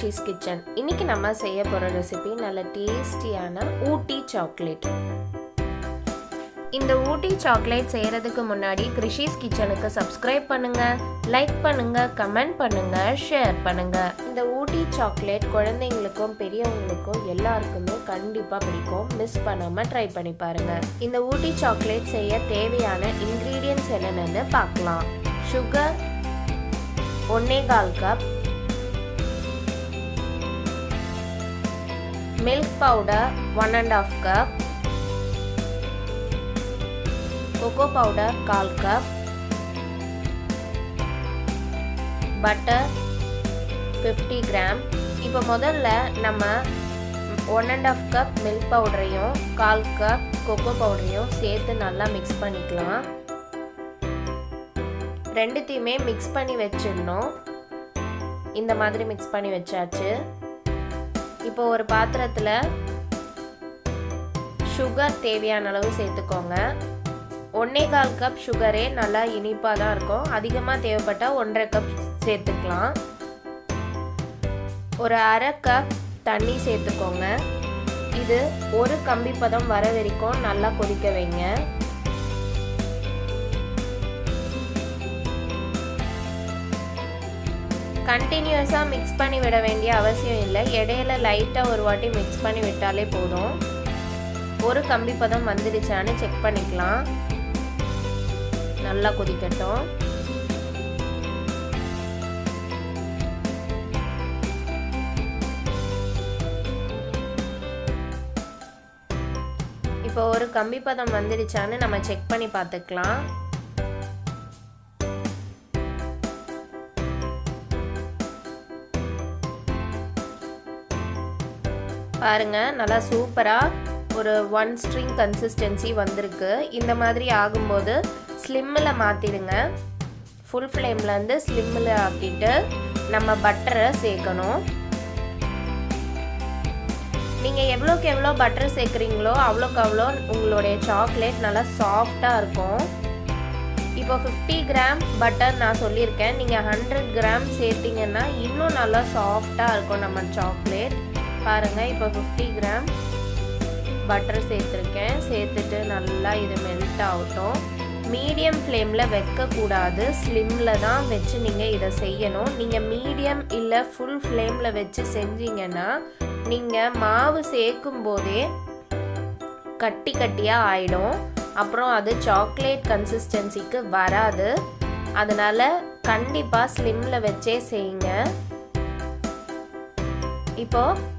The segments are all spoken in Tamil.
கிருஷிஸ் கிச்சன். இன்னைக்கு நம்ம செய்ய போகிற ரெசிபி நல்ல டேஸ்டியான ஊட்டி சாக்லேட். இந்த ஊட்டி சாக்லேட் செய்கிறதுக்கு முன்னாடி கிருஷிஸ் கிச்சனுக்கு சப்ஸ்கிரைப் பண்ணுங்கள், லைக் பண்ணுங்கள், கமெண்ட் பண்ணுங்கள், ஷேர் பண்ணுங்கள். இந்த ஊட்டி சாக்லேட் குழந்தைங்களுக்கும் பெரியவங்களுக்கும் எல்லாருக்குமே கண்டிப்பாக பிடிக்கும். மிஸ் பண்ணாமல் ட்ரை பண்ணி பாருங்கள். இந்த ஊட்டி சாக்லேட் செய்ய தேவையான இன்க்ரீடியன்ட்ஸ் என்னென்னு பார்க்கலாம். Sugar 1.25 cup, milk powder 1.5 cup, cocoa powder 1/4 cup, butter 50 gram. இப்போ முதல்ல நம்ம 1.5 கப் மில்க் பவுடரையும் 1/4 கப் கோகோ பவுடரையும் சேர்த்து நல்லா மிக்ஸ் பண்ணிக்கலாம். ரெண்டுத்தையுமே மிக்ஸ் பண்ணி வச்சிடணும். இந்த மாதிரி மிக்ஸ் பண்ணி வச்சாச்சு. இப்போ ஒரு பாத்திரத்தில் சுகர் தேவையான அளவு சேர்த்துக்கோங்க. 1.25 கப் சுகரே நல்லா இனிப்பாக தான் இருக்கும். அதிகமாக தேவைப்பட்டால் 1.5 கப் சேர்த்துக்கலாம். ஒரு 1/2 கப் தண்ணி சேர்த்துக்கோங்க. இது ஒரு கம்பி பதம் வர வரைக்கும் நல்லா கொதிக்க வைங்க. கண்டினியூஸாக மிக்ஸ் பண்ணி விட வேண்டிய அவசியம் இல்லை. இடையில லைட்டாக ஒரு வாட்டி மிக்ஸ் பண்ணி விட்டாலே போதும். ஒரு கம்பி பதம் வந்துடுச்சான்னு செக் பண்ணிக்கலாம். நல்லா கொதிக்கட்டும். இப்போ ஒரு கம்பி பதம் வந்துடுச்சான்னு நம்ம செக் பண்ணி பார்த்துக்கலாம். பாருங்க, நல்லா சூப்பராக ஒரு 1 ஸ்ட்ரிங் கன்சிஸ்டன்சி வந்திருக்கு. இந்த மாதிரி ஆகும்போது ஸ்லிம்மில் மாற்றிடுங்க. ஃபுல் ஃப்ளேம்லேருந்து ஸ்லிம்மில் ஆக்கிட்டு நம்ம பட்டரை சேர்க்கணும். நீங்கள் எவ்வளோக்கு எவ்வளோ பட்டர் சேர்க்குறீங்களோ அவ்வளோக்கு அவ்வளோ உங்களுடைய சாக்லேட் நல்லா சாஃப்டாக இருக்கும். இப்போ 50 கிராம் பட்டர் நான் சொல்லியிருக்கேன். நீங்கள் 100 கிராம் சேர்த்திங்கன்னா இன்னும் நல்லா சாஃப்டாக இருக்கும் நம்ம சாக்லேட். பாருங்கள், இப்போ 50 கிராம் பட்டர் சேர்த்துருக்கேன். சேர்த்துட்டு நல்லா இது மெல்ட் ஆகட்டும். மீடியம் ஃப்ளேமில் வைக்கக்கூடாது, ஸ்லிம்மில் தான் வச்சு நீங்கள் இதை செய்யணும். நீங்கள் மீடியம் இல்லை ஃபுல் ஃப்ளேமில் வச்சு செஞ்சீங்கன்னா நீங்கள் மாவு சேர்க்கும் போதே கட்டி கட்டியாக ஆகிடும். அப்புறம் அது சாக்லேட் கன்சிஸ்டன்சிக்கு வராது. அதனால் கண்டிப்பாக ஸ்லிம்மில் வச்சே செய்யுங்க. இப்போது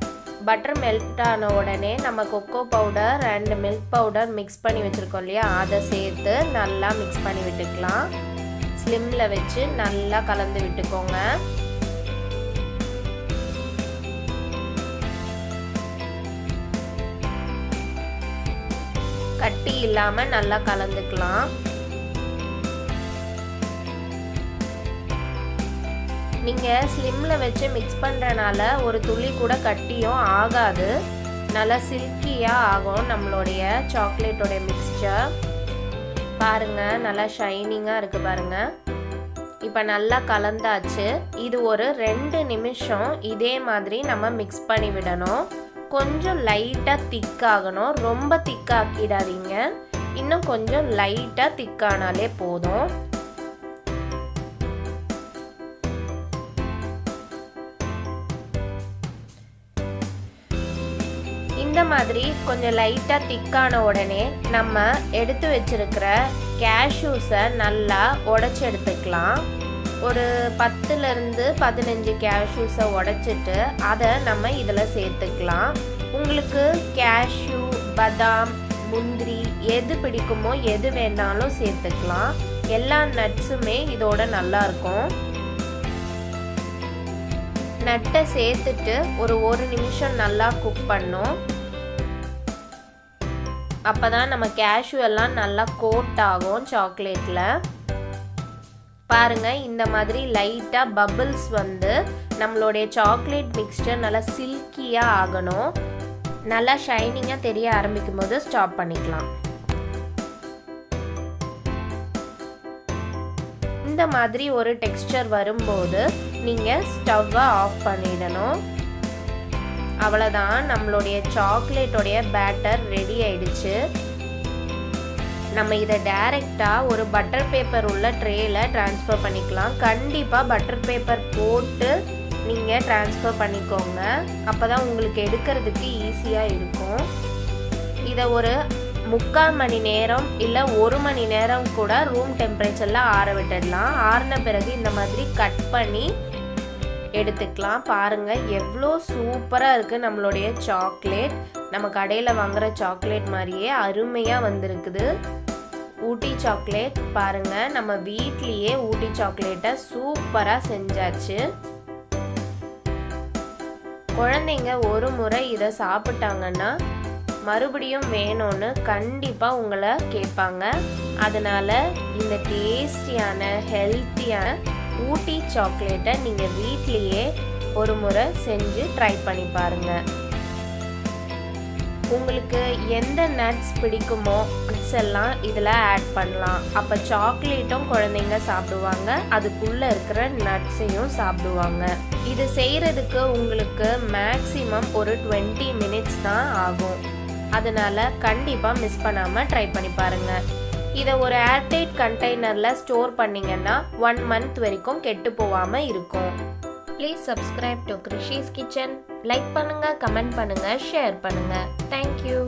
பட்டர் மெல்ட் ஆன உடனே நம்ம cocoa powder and milk powder mix பண்ணி வச்சுருக்கோம் இல்லையா, அதை சேர்த்து நல்லா மிக்ஸ் பண்ணி விட்டுக்கலாம். ஸ்லிம்மில் வச்சு நல்லா கலந்து விட்டுக்கோங்க. கட்டி இல்லாமல் நல்லா கலந்துக்கலாம். நீங்கள் ஸ்லிம்மில் வச்சு மிக்ஸ் பண்ணுறனால ஒரு துளி கூட கட்டியும் ஆகாது. நல்லா சில்கியாக ஆகும் நம்மளுடைய சாக்லேட்டோடைய மிக்ஸ்சர். பாருங்கள், நல்லா ஷைனிங்காக இருக்குது பாருங்கள். இப்போ நல்லா கலந்தாச்சு. இது ஒரு 2 நிமிஷம் இதே மாதிரி நம்ம மிக்ஸ் பண்ணி விடணும். கொஞ்சம் லைட்டாக திக்காகணும், ரொம்ப திக்காக்கிடாதீங்க. இன்னும் கொஞ்சம் லைட்டாக திக்கானாலே போதும். இந்த மாதிரி கொஞ்சம் லைட்டாக திக்கான உடனே நம்ம எடுத்து வச்சிருக்கிற கேஷ்யூஸை நல்லா உடைச்சி எடுத்துக்கலாம். ஒரு 10லேருந்து 15 கேஷ்யூஸை உடைச்சிட்டு அதை நம்ம இதில் சேர்த்துக்கலாம். உங்களுக்கு கேஷ்யூ, பதாம், முந்திரி எது பிடிக்குமோ எது வேணாலும் சேர்த்துக்கலாம். எல்லா நட்ஸுமே இதோட நல்லாயிருக்கும். நட்டை சேர்த்துட்டு ஒரு 1 நிமிஷம் நல்லா குக் பண்ணும். அப்போ தான் நம்ம கேஷ்யூ எல்லாம் நல்லா கோட் ஆகும் சாக்லேட்டில். பாருங்கள், இந்த மாதிரி லைட்டாக பபிள்ஸ் வந்து நம்மளுடைய சாக்லேட் மிக்ஸ்சர் நல்லா சில்கியாக ஆகணும். நல்லா ஷைனிங்காக தெரிய ஆரம்பிக்கும் போது ஸ்டாப் பண்ணிக்கலாம். இந்த மாதிரி ஒரு டெக்ஸ்சர் வரும்போது நீங்கள் ஸ்டவ்வை ஆஃப் பண்ணிடணும். அவ்வளோதான், நம்மளுடைய சாக்லேட்டோடைய பேட்டர் ரெடி ஆயிடுச்சு. நம்ம இதை டைரெக்டாக ஒரு பட்டர் பேப்பர் உள்ள ட்ரேயில் ட்ரான்ஸ்ஃபர் பண்ணிக்கலாம். கண்டிப்பாக பட்டர் பேப்பர் போட்டு நீங்கள் ட்ரான்ஸ்ஃபர் பண்ணிக்கோங்க, அப்போ தான் உங்களுக்கு எடுக்கிறதுக்கு ஈஸியாக இருக்கும். இதை ஒரு 3/4 மணி நேரம் இல்லை 1 மணி நேரம் கூட ரூம் டெம்பரேச்சரில் ஆற விட்டுடலாம். ஆறின பிறகு இந்த மாதிரி கட் பண்ணி எடுத்துக்கலாம். பாருங்கள் எவ்வளோ சூப்பராக இருக்குது நம்மளுடைய சாக்லேட். நம்ம கடையில் வாங்குகிற சாக்லேட் மாதிரியே அருமையாக வந்திருக்குது ஊட்டி சாக்லேட். பாருங்கள், நம்ம வீட்லேயே ஊட்டி சாக்லேட்டை சூப்பராக செஞ்சாச்சு. குழந்தைங்க ஒரு முறை இதை சாப்பிட்டாங்கன்னா மறுபடியும் வேணும்னு கண்டிப்பாக உங்களை கேட்பாங்க. அதனால இந்த டேஸ்டியான ஹெல்த்தியான ஊட்டி சாக்லேட்டை நீங்கள் வீட்லேயே ஒரு முறை செஞ்சு ட்ரை பண்ணி பாருங்கள். உங்களுக்கு எந்த நட்ஸ் பிடிக்குமோ நட்ஸ் எல்லாம் இதில் ஆட் பண்ணலாம். அப்போ சாக்லேட்டும் குழந்தைங்க சாப்பிடுவாங்க, அதுக்குள்ளே இருக்கிற நட்ஸையும் சாப்பிடுவாங்க. இது செய்கிறதுக்கு உங்களுக்கு மேக்ஸிமம் ஒரு 20 மினிட்ஸ் தான் ஆகும். அதனால கண்டிப்பாக மிஸ் பண்ணாமல் ட்ரை பண்ணி பாருங்கள். இதை ஒரு ஏர்டைட் கண்டெய்னரில் ஸ்டோர் பண்ணிங்கன்னா 1 மந்த் வரைக்கும் கெட்டு போகாமல் இருக்கும். Please subscribe to Krishi's kitchen. Like பண்ணுங்கள், கமெண்ட் பண்ணுங்கள், ஷேர் பண்ணுங்கள். தேங்க்யூ.